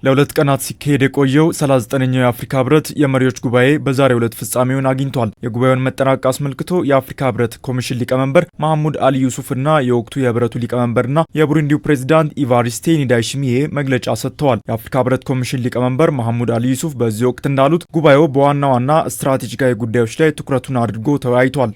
ለሁለት ቀናት ሲካሄድ የቆየው 39ኛው የአፍሪካ ህብረት የመሪዎች ጉባኤ በዛሬው ዕለት ፍጻሜውን አግኝቷል። የጉባኤውን መጠናቀቅ አስመልክቶ የአፍሪካ ህብረት ኮሚሽን ሊቀመንበር መሐሙድ አሊ ዩሱፍና የወቅቱ የህብረቱ ሊቀመንበርና የቡሩንዲው ፕሬዝዳንት ኢቫሪስቴ ኒዳይሺሚዬ መግለጫ ሰጥተዋል። የአፍሪካ ህብረት ኮሚሽን ሊቀመንበር መሐሙድ አሊ ዩሱፍ በዚህ ወቅት እንዳሉት ጉባኤው በዋና ዋና ስትራቴጂካዊ ጉዳዮች ላይ ትኩረቱን አድርጎ ተወያይቷል።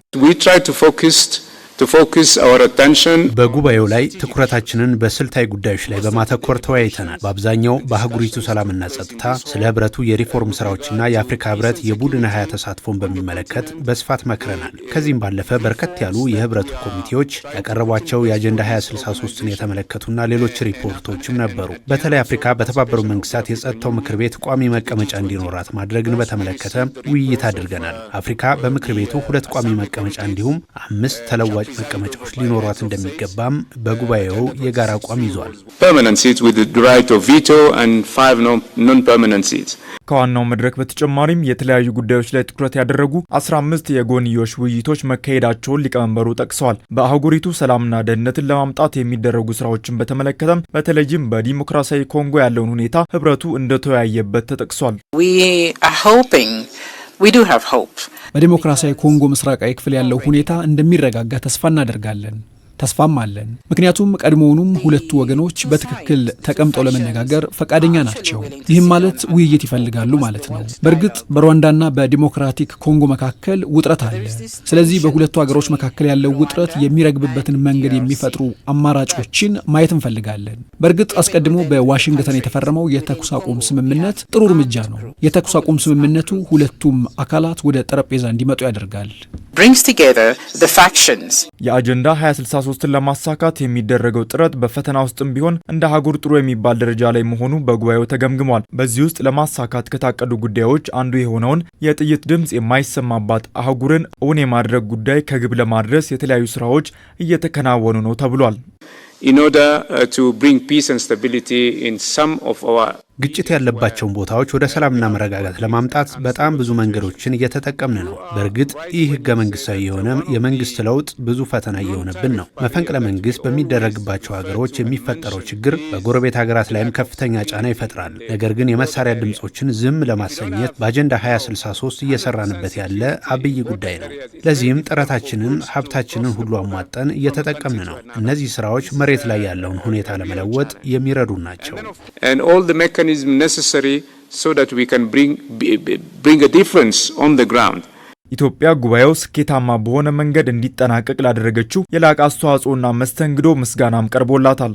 በጉባኤው ላይ ትኩረታችንን በስልታዊ ጉዳዮች ላይ በማተኮር ተወያይተናል። በአብዛኛው በአህጉሪቱ ሰላምና ጸጥታ፣ ስለ ህብረቱ የሪፎርም ስራዎችና የአፍሪካ ህብረት የቡድን 20 ተሳትፎን በሚመለከት በስፋት መክረናል። ከዚህም ባለፈ በርከት ያሉ የህብረቱ ኮሚቴዎች ያቀረቧቸው የአጀንዳ 2063ን የተመለከቱና ሌሎች ሪፖርቶችም ነበሩ። በተለይ አፍሪካ በተባበሩት መንግስታት የጸጥታው ምክር ቤት ቋሚ መቀመጫ እንዲኖራት ማድረግን በተመለከተ ውይይት አድርገናል። አፍሪካ በምክር ቤቱ 2 ቋሚ መቀመጫ እንዲሁም 5 ተለዋጭ መቀመጫዎች ሊኖሯት እንደሚገባም በጉባኤው የጋራ አቋም ይዟል። ከዋናው መድረክ በተጨማሪም የተለያዩ ጉዳዮች ላይ ትኩረት ያደረጉ 15 የጎንዮሽ ውይይቶች መካሄዳቸውን ሊቀመንበሩ ጠቅሰዋል። በአህጉሪቱ ሰላምና ደህንነትን ለማምጣት የሚደረጉ ስራዎችን በተመለከተም በተለይም በዲሞክራሲያዊ ኮንጎ ያለውን ሁኔታ ህብረቱ እንደተወያየበት ተጠቅሷል። በዲሞክራሲያዊ ኮንጎ ምስራቃዊ ክፍል ያለው ሁኔታ እንደሚረጋጋ ተስፋ እናደርጋለን። ተስፋም አለን። ምክንያቱም ቀድሞውኑም ሁለቱ ወገኖች በትክክል ተቀምጠው ለመነጋገር ፈቃደኛ ናቸው። ይህም ማለት ውይይት ይፈልጋሉ ማለት ነው። በእርግጥ በሩዋንዳና በዲሞክራቲክ ኮንጎ መካከል ውጥረት አለ። ስለዚህ በሁለቱ ሀገሮች መካከል ያለው ውጥረት የሚረግብበትን መንገድ የሚፈጥሩ አማራጮችን ማየት እንፈልጋለን። በእርግጥ አስቀድሞ በዋሽንግተን የተፈረመው የተኩስ አቁም ስምምነት ጥሩ እርምጃ ነው። የተኩስ አቁም ስምምነቱ ሁለቱም አካላት ወደ ጠረጴዛ እንዲመጡ ያደርጋል። የአጀንዳ 2063ን ለማሳካት የሚደረገው ጥረት በፈተና ውስጥም ቢሆን እንደ አህጉር ጥሩ የሚባል ደረጃ ላይ መሆኑ በጉባኤው ተገምግሟል። በዚህ ውስጥ ለማሳካት ከታቀዱ ጉዳዮች አንዱ የሆነውን የጥይት ድምፅ የማይሰማባት አህጉርን እውን የማድረግ ጉዳይ ከግብ ለማድረስ የተለያዩ ስራዎች እየተከናወኑ ነው ተብሏል። ግጭት ያለባቸውን ቦታዎች ወደ ሰላምና መረጋጋት ለማምጣት በጣም ብዙ መንገዶችን እየተጠቀምን ነው። በእርግጥ ይህ ህገ መንግስታዊ የሆነ የመንግስት ለውጥ ብዙ ፈተና እየሆነብን ነው። መፈንቅለ መንግስት በሚደረግባቸው ሀገሮች የሚፈጠረው ችግር በጎረቤት ሀገራት ላይም ከፍተኛ ጫና ይፈጥራል። ነገር ግን የመሳሪያ ድምፆችን ዝም ለማሰኘት በአጀንዳ 2063 እየሰራንበት ያለ አብይ ጉዳይ ነው። ለዚህም ጥረታችንን፣ ሀብታችንን ሁሉ አሟጠን እየተጠቀምን ነው። እነዚህ ስራዎች መሬት ላይ ያለውን ሁኔታ ለመለወጥ የሚረዱ ናቸው። necessary so that we can bring a difference on the ground. ኢትዮጵያ ጉባኤው ስኬታማ በሆነ መንገድ እንዲጠናቀቅ ላደረገችው የላቀ አስተዋጽኦና መስተንግዶ ምስጋናም ቀርቦላታል።